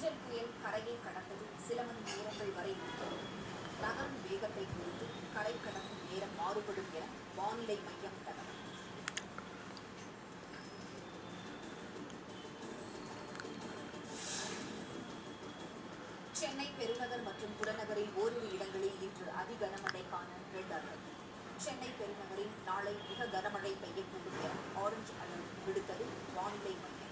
கிஞ்சல் புயல் கரையை கடந்தது சில மணி நேரங்கள் வரை நீடித்தது. நகரும் வேகத்தை பொறுத்து கரை கடக்கும் நேரம் மாறுபடும் என வானிலை மையம் தகவல். சென்னை பெருநகர் மற்றும் புறநகரில் ஓரிரு இடங்களில் இன்று அதி கனமழைக்கான ரெட் அலர்ட். சென்னை பெருநகரில் நாளை மிக கனமழை பெய்யக்கூடும் என ஆரஞ்சு அலர்ட் விடுத்தது வானிலை மையம்.